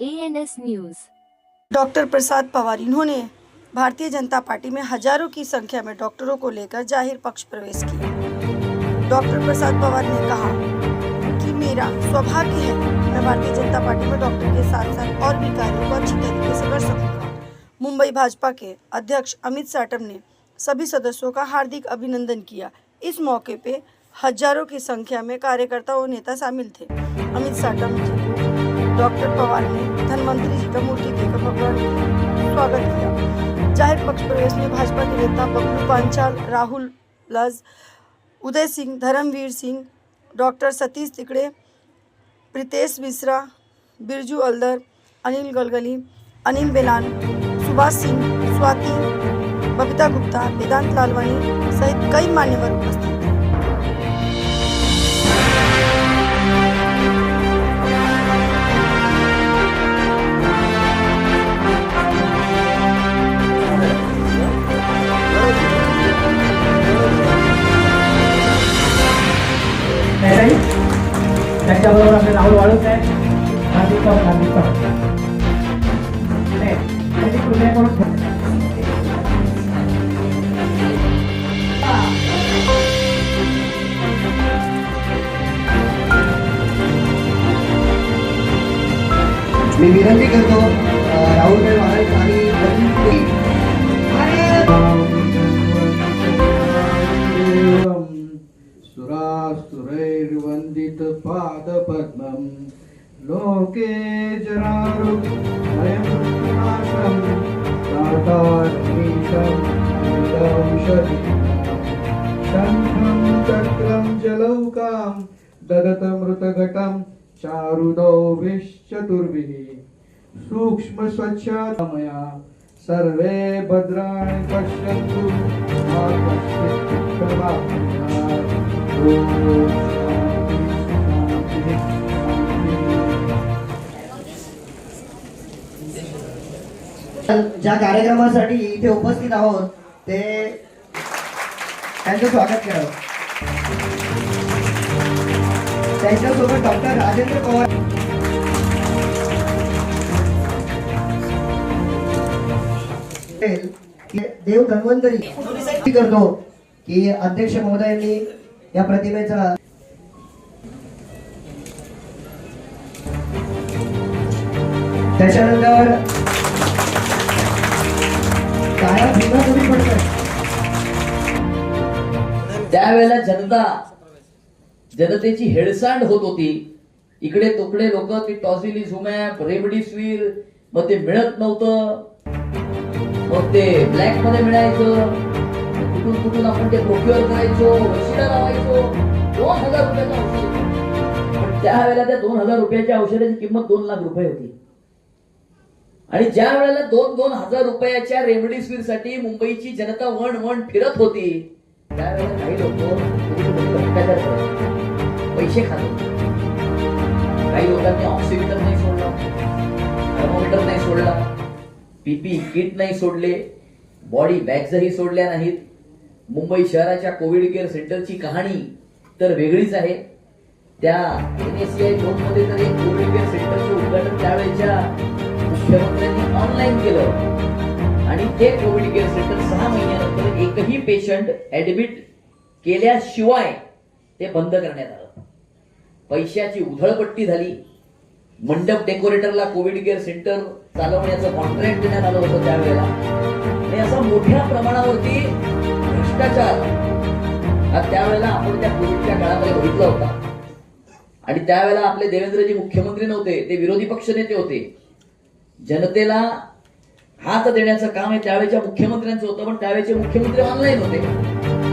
ANS news. Doctor प्रसाद पवार इन्होंने Bharatiya Janata party में हजारों की संख्या में डॉक्टरों को लेकर जाहिर पक्ष प्रवेश किया। डॉक्टर प्रसाद पवार ने कहा कि मेरा सौभाग्य है कि मैं भारतीय जनता पार्टी में डॉक्टर के साथ साथ और भी कार्यों को अच्छी तरीके से कर सकूंगा। मुंबई भाजपा के अध्यक्ष अमित साटम ने सभी सदस्यों का हार्दिक अभिनंदन किया। इस मौके पे हजारों की संख्या में कार्यकर्ता और नेता शामिल थे। अमित साटम जी को डॉक्टर पवार ने धनवंतरी जी का मूर्ति देकर भगवान का स्वागत किया। जाहिर पक्ष प्रवेश में भाजपा के नेता बबलू पांचाल, राहुल लज, उदय सिंह, धर्मवीर सिंह, डॉक्टर सतीश तिकड़े, प्रीतेश मिश्रा, बिरजू अल्दर, अनिल गलगली, अनिल बेलान, सुभाष सिंह, स्वाति, बबीता गुप्ता, वेदांत लालवानी सहित कई मान्यवर उपस्थित थे। त्याच्याबरोबर आपले राहुल वाळूच आहे, हार्दिक मी विनंती करतो राहुल महाराज आणि सुरास्तुरैर्वन्दित पादपद्मं लोके जरारुभयमृत्युनाशं नाथानीशं शङ्खं चक्रं जलौकां ददतमृतघटं चारुदौ विश्चतुर्भिः सूक्ष्म स्वच्छमया सर्वे भद्राणि पश्यन्तु मा कश्चित् दुःखभाग्। ज्या कार्यक्रमासाठी इथे उपस्थित आहोत ते त्यांचं स्वागत करावं। त्यांच्यासोबत डॉक्टर राजेंद्र पवार देव धन्वंतरी करतो की अध्यक्ष महोदयांनी या प्रतिमेचा त्याच्यानंतर त्यावेळेला जनतेची हेळसांड होत होती। इकडे तोकडे लोक ती टॉसिलिझुमॅब, रेमडेसिवीर मग ते मिळत नव्हतं, मग ते ब्लॅक मध्ये मिळायचं, कुठून कुठून आपण ते प्रोक्युअर करायचो, वशिला लावायचो। 2000 रुपयाचं औषध होतं, पण त्यावेळेला त्या 2000 रुपयाच्या औषधाची किंमत 2 लाख रुपये होती। आणि ज्या वेळेला 2,000 रुपयाच्या रेमडेसिवीर साठी मुंबईची जनता वण फिरत होती, त्यावेळेला काही लोक भ्रष्टाचार करत पैसे खात होते। काही लोकांनी ऑक्सिमीटर नाही सोडला, थर्मोमीटर नाही सोडला, पीपी किट नाही सोडले, बॉडी बॅग्सही सोडल्या नाहीत। मुंबई शहराच्या कोविड केअर सेंटरची कहाणी तर वेगळीच आहे। त्या NACI 2 मध्ये तर एक कोविड केअर सेंटरचे उद्घाटन त्यावेळेच्या मुख्यमंत्र्यांनी ऑनलाईन केलं आणि ते कोविड केअर सेंटर 6 महिन्यानंतर एकही पेशंट ऍडमिट केल्याशिवाय ते बंद करण्यात आलं। पैशाची उधळपट्टी झाली। मंडप डेकोरेटरला कोविड केअर सेंटर चालवण्याचं कॉन्ट्रॅक्ट देण्यात आलं होतं त्यावेळेला, आणि असा मोठ्या प्रमाणावरती भ्रष्टाचार हा त्यावेळेला आपण त्या कोविडच्या काळामध्ये बघितला होता। आणि त्यावेळेला आपले देवेंद्रजी मुख्यमंत्री नव्हते, ते विरोधी पक्ष नेते होते। जनतेला हात देण्याचं काम हे त्यावेळेच्या मुख्यमंत्र्यांचं होतं, पण त्यावेळेचे मुख्यमंत्री ऑनलाईन होते।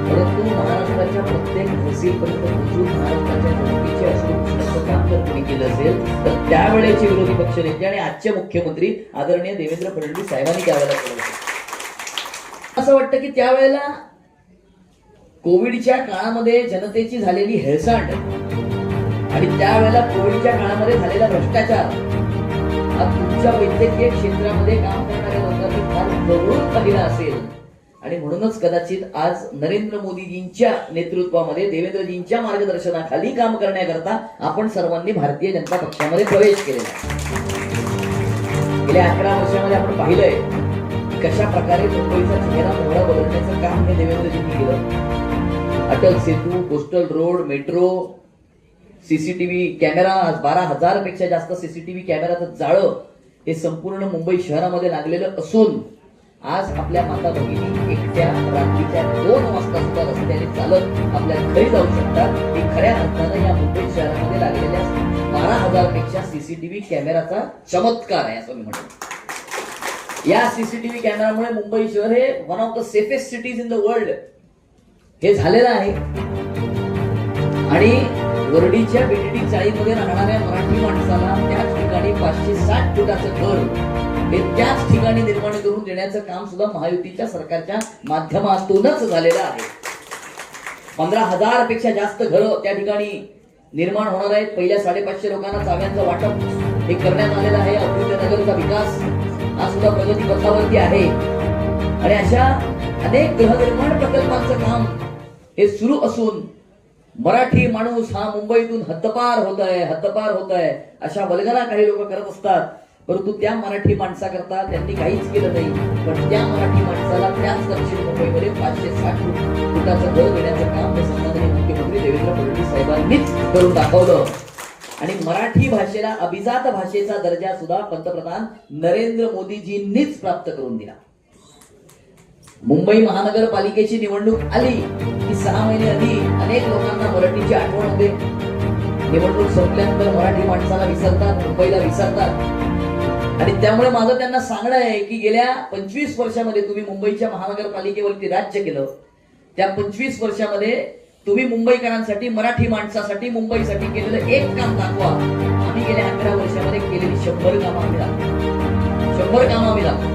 परंतु महाराष्ट्राच्या प्रत्येक तहसीलपर्यंत पोहोचून महाराष्ट्राच्या जनतेचे अश्रू काम जर कोणी केलं असेल तर त्यावेळेचे विरोधी पक्ष नेते आणि आजचे मुख्यमंत्री आदरणीय देवेंद्र फडणवीस साहेबांनी त्यावेळेला केलं होतं। असं वाटतं की त्यावेळेला कोविडच्या काळामध्ये जनतेची झालेली हेळसांड आणि त्यावेळेला कोविडच्या काळामध्ये झालेला भ्रष्टाचार हा तुमच्या वैद्यकीय क्षेत्रामध्ये काम करणाऱ्या लोकांनी फार जवळून पाहिला असेल। आणि म्हणूनच कदाचित आज नरेंद्र मोदीजींच्या नेतृत्वामध्ये, देवेंद्रजींच्या मार्गदर्शनाखाली काम करण्याकरता आपण सर्वांनी भारतीय जनता पक्षामध्ये प्रवेश केलेला आहे। गेल्या 11 वर्षामध्ये आपण पाहिलंय की कशा प्रकारे मुंबईचा चेहरा मोहरा बदलण्याचं काम हे देवेंद्रजींनी केलं. Atal Setu, coastal road, metro, CCTV camera, 12,000 पेक्षा जास्त सीसीटीव्ही कॅमेराचं जाळं हे संपूर्ण मुंबई शहरामध्ये लागलेलं असून आज आपल्या माता भगिनी एकट्या रात्रीच्या 2 वाजता सुद्धा रस्त्याने चालत आपल्या घरी जाऊ शकतात. हे खऱ्या अर्थानं या मुंबई शहरामध्ये लागलेल्या 12,000 पेक्षा सीसीटीव्ही कॅमेराचा चमत्कार आहे असं मी म्हणतो. या सीसीटीव्ही कॅमेरामुळे मुंबई शहर हे one of the safest cities in the world हे झालेलं आहे. आणि वर्डीच्या बीडीडी चाळीमध्ये राहणाऱ्या मराठी माणसाला त्याच ठिकाणी 560 फुटाचं घर हे त्याच ठिकाणी निर्माण करून देण्याचं काम सुद्धा महायुतीच्या सरकारच्या माध्यमातूनच झालेलं आहे. 15,000 पेक्षा जास्त घरं त्या ठिकाणी निर्माण होणार आहेत. पहिल्या 550 लोकांना चाव्यांचं वाटप हे करण्यात आलेलं आहे. अमृतनगरचा विकास हा सुद्धा प्रगती पथावरती आहे. आणि अशा अनेक गृहनिर्माण प्रकल्पांचं काम हे सुरू असून मराठी माणूस हा मुंबईतून हद्दपार होत आहे अशा वल्गना काही लोक करत असतात. परंतु त्या मराठी माणसाकरता त्यांनी काहीच केलं नाही. पण त्या मराठी माणसाला त्याच दक्षिण मुंबईमध्ये 560 फुटाचं घर देण्याचं काम हे सन्माननीय मुख्यमंत्री देवेंद्र फडणवीस साहेबांनीच करून दाखवलं. आणि मराठी भाषेला अभिजात भाषेचा दर्जा सुद्धा पंतप्रधान नरेंद्र मोदीजींनीच प्राप्त करून दिला. मुंबई महानगरपालिकेची निवडणूक आली की 6 महिने आधी अनेक लोकांना मराठीची आठवण होते. निवडणूक संपल्यानंतर मराठी माणसाला विसरतात, मुंबईला विसरतात. आणि त्यामुळे माझं त्यांना सांगणं आहे की गेल्या 25 वर्षामध्ये तुम्ही मुंबईच्या महानगरपालिकेवरती राज्य केलं. त्या 25 वर्षामध्ये तुम्ही मुंबईकरांसाठी, मराठी माणसासाठी, मुंबईसाठी केलेलं एक काम दाखवा. आम्ही गेल्या 11 वर्षामध्ये केलेली 100 कामं आम्ही दाखवू. 100 कामं आम्ही दाखवू.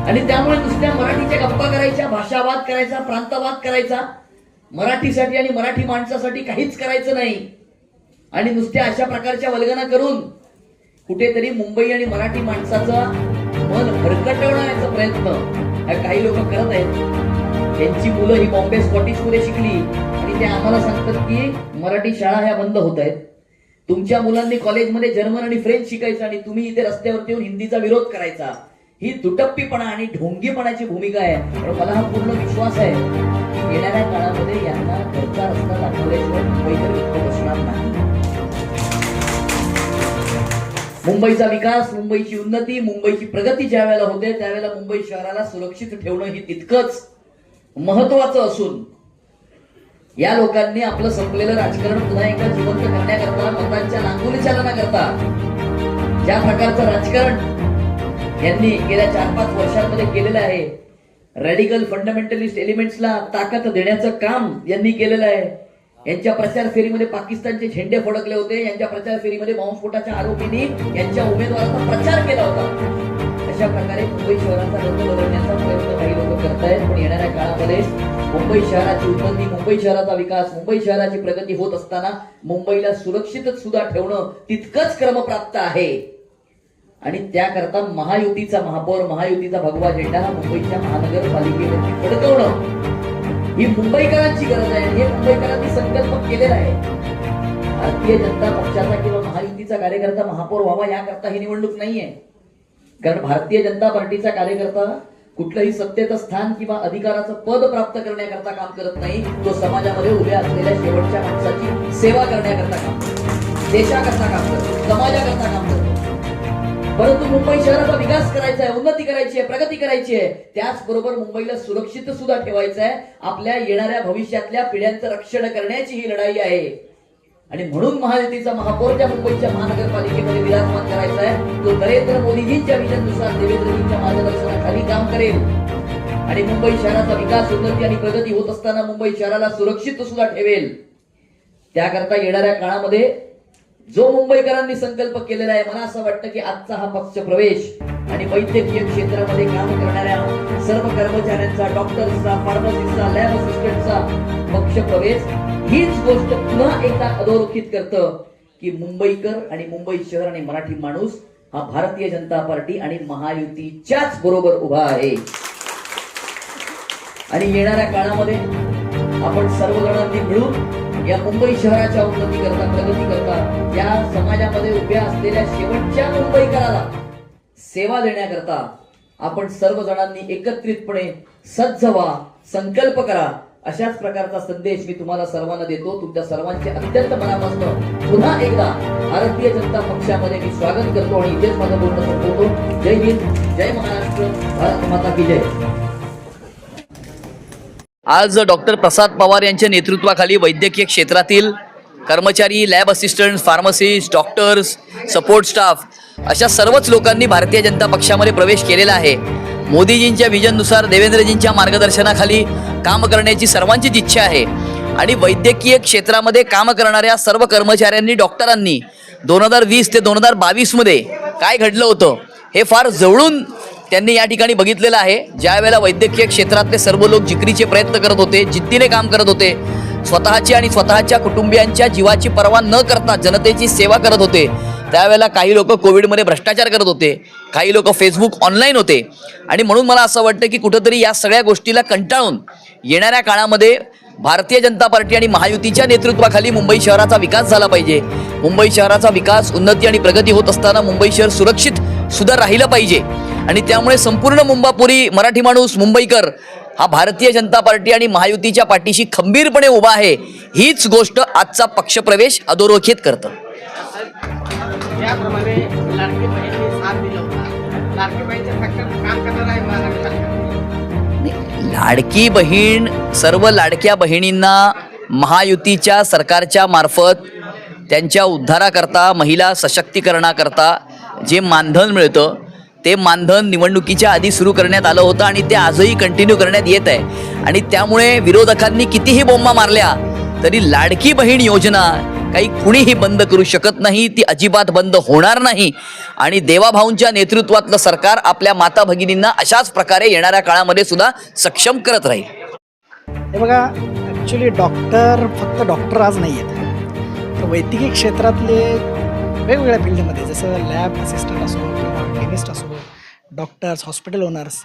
आणि त्यामुळे नुसत्या मराठीच्या गप्पा करायच्या, भाषावाद करायचा, प्रांतवाद करायचा, मराठीसाठी आणि मराठी माणसासाठी काहीच करायचं नाही. आणि नुसत्या अशा प्रकारच्या वल्गना करून कुठेतरी मुंबई आणि मराठी माणसाचं मन भरकटवण्याचा प्रयत्न काही लोक करत आहेत. त्यांची मुलं ही बॉम्बे स्कॉटिश मध्ये शिकली आणि ते आम्हाला सांगतात की मराठी शाळा ह्या बंद होत आहेत. तुमच्या मुलांनी कॉलेजमध्ये जर्मन आणि फ्रेंच शिकायचं आणि तुम्ही इथे रस्त्यावरती येऊन हिंदीचा विरोध करायचा. ही दुटप्पीपणा आणि ढोंगीपणाची भूमिका आहे. पण मला हा पूर्ण विश्वास आहे की येणाऱ्या काळामध्ये यांना घरचा रस्ता दाखवल्याशिवाय मुंबईकर इतकं बसणार नाही. मुंबईचा विकास, मुंबईची उन्नती, मुंबईची प्रगती ज्या वेळेला होते त्यावेळेला मुंबई शहराला सुरक्षित ठेवणं ही तितकंच महत्वाचं असून या लोकांनी आपलं संपलेलं राजकारण पुन्हा एकदा जिवंत करण्याकरता, मतांच्या नांगोली चालना करता ज्या प्रकारचं राजकारण यांनी गेल्या 4-5 वर्षांमध्ये केलेलं आहे, रॅडिकल फंडामेंटलिस्ट एलिमेंट्सला ताकद देण्याचं काम यांनी केलेलं आहे. यांच्या प्रचार फेरीमध्ये पाकिस्तानचे झेंडे फडकले होते. यांच्या प्रचार फेरीमध्ये बॉम्बस्फोटाच्या आरोपींनी यांच्या उमेदवाराचा प्रचार केला होता. अशा प्रकारे मुंबई शहराचा रंग बदलण्याचा प्रयत्न काही लोक करतायत. पण येणाऱ्या काळामध्ये मुंबई शहराची उन्नती, मुंबई शहराचा विकास, मुंबई शहराची प्रगती होत असताना मुंबईला सुरक्षित सुद्धा ठेवणं तितकंच क्रमप्राप्त आहे. आणि त्याकरता महायुतीचा महापौर, महायुतीचा भगवा झेंडा हा मुंबईच्या महानगरपालिकेवरती फडकवणं ही मुंबईकरांची गरज आहे. हे मुंबईकरांनी संकल्प केलेला आहे. भारतीय जनता पक्षाचा किंवा महायुतीचा कार्यकर्ता महापौर व्हावा याकरता ही निवडणूक नाहीये. कारण भारतीय जनता पार्टीचा कार्यकर्ता कुठलंही सत्तेचं स्थान किंवा अधिकाराचं पद प्राप्त करण्याकरता काम करत नाही. तो समाजामध्ये उभ्या असलेल्या शेवटच्या माणसाची सेवा करण्याकरता काम करतो, देशाकरता काम करतो, समाजाकरता काम करतो. परंतु मुंबई शहराचा विकास करायचा आहे, उन्नती करायची आहे, प्रगती करायची आहे. त्याचबरोबर मुंबईला सुरक्षित सुद्धा ठेवायचं आहे. आपल्या येणाऱ्या भविष्यातल्या पिढ्यांचं रक्षण करण्याची ही लढाई आहे. आणि म्हणून महायुतीचा महापौर ज्या मुंबईच्या महानगरपालिकेमध्ये विराजमान करायचा आहे तो नरेंद्र मोदीजींच्या विजननुसार, देवेंद्रजींच्या मार्गदर्शनाखाली काम करेल. आणि मुंबई शहराचा विकास, उन्नती आणि प्रगती होत असताना मुंबई शहराला सुरक्षित सुद्धा ठेवेल. त्याकरता येणाऱ्या काळामध्ये जो मुंबईकरांनी संकल्प केलेला आहे, मला असं वाटतं की आजचा हा पक्ष प्रवेश आणि वैद्यकीय क्षेत्रामध्ये काम करणाऱ्या सर्व कर्मचाऱ्यांचा, डॉक्टर्सचा, फार्मसिस्टचा, लॅब असिस्टंटचा पक्ष प्रवेश हीच गोष्ट पुन्हा एकदा अधोरेखित करतं की मुंबईकर आणि मुंबई शहर आणि मराठी माणूस हा भारतीय जनता पार्टी आणि महायुतीच्याच बरोबर उभा आहे. आणि येणाऱ्या काळामध्ये आपण सर्वजणांनी मिळून या मुंबई शहराच्या उन्नती करता, प्रगती करता, या समाजामध्ये उभ्या असलेल्या शेवटच्या मुंबईकराला सेवा देण्याकरता आपण सर्वजणांनी एकत्रितपणे सज्ज व्हा, संकल्प करा, अशाच प्रकारचा संदेश मी तुम्हाला सर्वांना देतो. तुमच्या सर्वांचे अत्यंत मनापासून पुन्हा एकदा भारतीय जनता पक्षामध्ये मी स्वागत करतो आणि इथेच माझं बोलणं संपवतो. जय हिंद, जय महाराष्ट्र, भारत माता की जय. आज डॉक्टर प्रसाद पवार यांच्या नेतृत्वाखाली वैद्यकीय क्षेत्रातील कर्मचारी, lab assistant, pharmacist, doctors, support staff अशा सर्वच लोकांनी भारतीय जनता पक्षामध्ये प्रवेश केलेला आहे. मोदीजींच्या विजननुसार, देवेंद्रजींच्या मार्गदर्शनाखाली काम करण्याची सर्वांचीच इच्छा आहे आणि वैद्यकीय क्षेत्रामध्ये काम करणाऱ्या सर्व कर्मचाऱ्यांनी, डॉक्टरांनी 2020 ते 2022 मध्ये काय घडलं होतं हे फार जवळून त्यांनी या ठिकाणी बघितलेलं आहे. ज्या वेळेला वैद्यकीय क्षेत्रातले सर्व लोक जिकरीचे प्रयत्न करत होते, जिद्दीने काम करत होते, स्वतःची आणि स्वतःच्या कुटुंबियांच्या जीवाची पर्वा न करता जनतेची सेवा करत होते, त्यावेळेला काही लोक कोविडमध्ये भ्रष्टाचार करत होते, काही लोक फेसबुक ऑनलाईन होते आणि म्हणून मला असं वाटतं की कुठंतरी या सगळ्या गोष्टीला कंटाळून येणाऱ्या काळामध्ये भारतीय जनता पार्टी आणि महायुतीच्या नेतृत्वाखाली मुंबई शहराचा विकास झाला पाहिजे. मुंबई शहराचा विकास, उन्नती आणि प्रगती होत असताना मुंबई शहर सुरक्षित सुद्धा राहिलं पाहिजे आणि त्यामुळे संपूर्ण मुंबापुरी मराठी माणूस, मुंबईकर हा भारतीय जनता पार्टी आणि महायुतीच्या पाठीशी खंबीरपणे उभा आहे. हीच गोष्ट आजचा पक्षप्रवेश अधोरेखित करतं. त्याप्रमाणे लाडकी बहिणी साथ दिला होता. लाडकी बहिणीच्या फॅक्टर काम करणार आहे महाराष्ट्र सरकार. लाडकी बहीण, सर्व लाडक्या बहिणींना महायुतीच्या सरकारच्या मार्फत त्यांच्या उद्धाराकरता, महिला सशक्तीकरणाकरता जे मानधन मिळतं ते मानधन निवडणुकीच्या आधी सुरू करण्यात आलं होतं आणि ते आजही कंटिन्यू करण्यात येत आहे आणि त्यामुळे विरोधकांनी कितीही बोंबा मारल्या तरी लाडकी बहीण योजना काही कुणीही बंद करू शकत नाही. ती अजिबात बंद होणार नाही आणि देवाभाऊंच्या नेतृत्वातलं सरकार आपल्या माता भगिनींना अशाच प्रकारे येणाऱ्या काळामध्ये सुद्धा सक्षम करत राहील. हे बघा, ॲक्च्युली डॉक्टर फक्त डॉक्टर आज नाही आहेत, तर वैद्यकीय क्षेत्रातले वेगवेगळ्या फील्डमध्ये जसं लॅब असिस्टंट असो किंवा केमिस्ट असो, डॉक्टर्स, हॉस्पिटल ओनर्स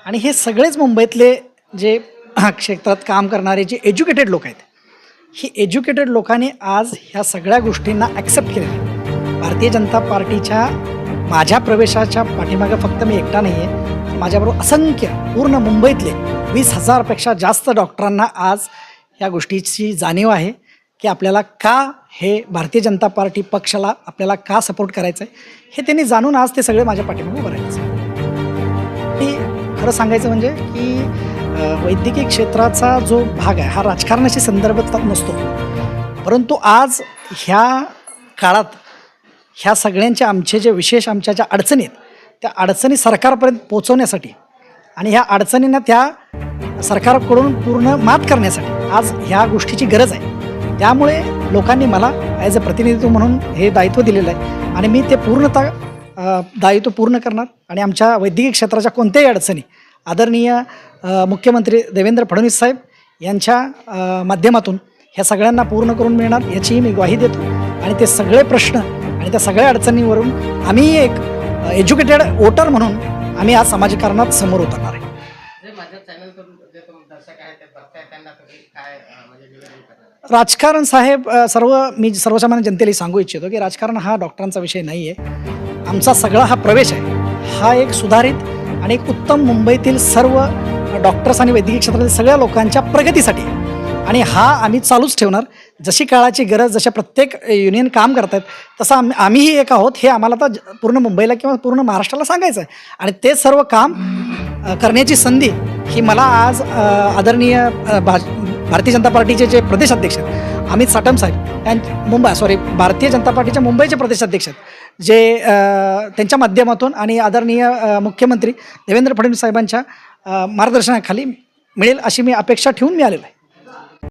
आणि हे सगळेच मुंबईतले जे क्षेत्रात काम करणारे जे एज्युकेटेड लोक आहेत, ही एज्युकेटेड लोकांनी आज ह्या सगळ्या गोष्टींना ॲक्सेप्ट केलेलं. भारतीय जनता पार्टीच्या माझ्या प्रवेशाच्या पाठीमागं फक्त मी एकटा नाही आहे, माझ्याबरोबर असंख्य पूर्ण मुंबईतले 20,000पेक्षा जास्त डॉक्टरांना आज या गोष्टीची जाणीव आहे की आपल्याला का हे भारतीय जनता पार्टी पक्षाला आपल्याला का सपोर्ट करायचं आहे हे त्यांनी जाणून आज ते सगळे माझ्या पाठीमागे उभं राहायचं. की खरं सांगायचं म्हणजे की वैद्यकीय क्षेत्राचा जो भाग आहे हा राजकारणाशी संदर्भात नसतो, परंतु आज ह्या काळात ह्या सगळ्यांच्या आमचे जे विशेष आमच्या ज्या अडचणी आहेत त्या अडचणी सरकारपर्यंत पोचवण्यासाठी आणि ह्या अडचणींना त्या सरकारकडून पूर्ण मात करण्यासाठी आज ह्या गोष्टीची गरज आहे. त्यामुळे लोकांनी मला ॲज अ प्रतिनिधित्व म्हणून हे दायित्व दिलेलं आहे आणि मी ते पूर्णतः दायित्व पूर्ण करणार आणि आमच्या वैद्यकीय क्षेत्राच्या कोणत्याही अडचणी आदरणीय मुख्यमंत्री देवेंद्र फडणवीस साहेब यांच्या माध्यमातून ह्या सगळ्यांना पूर्ण करून मिळणार याचीही मी ग्वाही देतो आणि ते सगळे प्रश्न आणि त्या सगळ्या अडचणीवरून आम्ही एक एज्युकेटेड वोटर म्हणून आम्ही आज समाजकारणात समोर उतरणार आहे. जे माझ्या चॅनलवरून जे दर्शक आहेत ते बघताय त्यांना तुम्ही काय म्हणजे निवेदन करणार? राजकारण साहेब, मी सर्वसामान्य जनतेला सांगू इच्छितो की राजकारण हा डॉक्टरांचा विषय नाही आहे. आमचा सगळा हा प्रवेश आहे हा एक सुधारित आणि एक उत्तम मुंबईतील सर्व डॉक्टर्स आणि वैद्यकीय क्षेत्रातील सगळ्या लोकांच्या प्रगतीसाठी आणि हा आम्ही चालूच ठेवणार. जशी काळाची गरज, जशा प्रत्येक युनियन काम करत आहेत तसं आम्हीही एक आहोत हे आम्हाला आता पूर्ण मुंबईला किंवा पूर्ण महाराष्ट्राला सांगायचं आहे आणि ते सर्व काम करण्याची संधी ही मला आज आदरणीय भारतीय जनता पार्टीचे जे प्रदेशाध्यक्ष आहेत अमित साटम साहेब भारतीय जनता पार्टीच्या मुंबईचे प्रदेशाध्यक्ष आहेत जे त्यांच्या माध्यमातून आणि आदरणीय मुख्यमंत्री देवेंद्र फडणवीस साहेबांच्या मार्गदर्शनाखाली मिळेल अशी मी अपेक्षा ठेवून मी आलेलो आहे.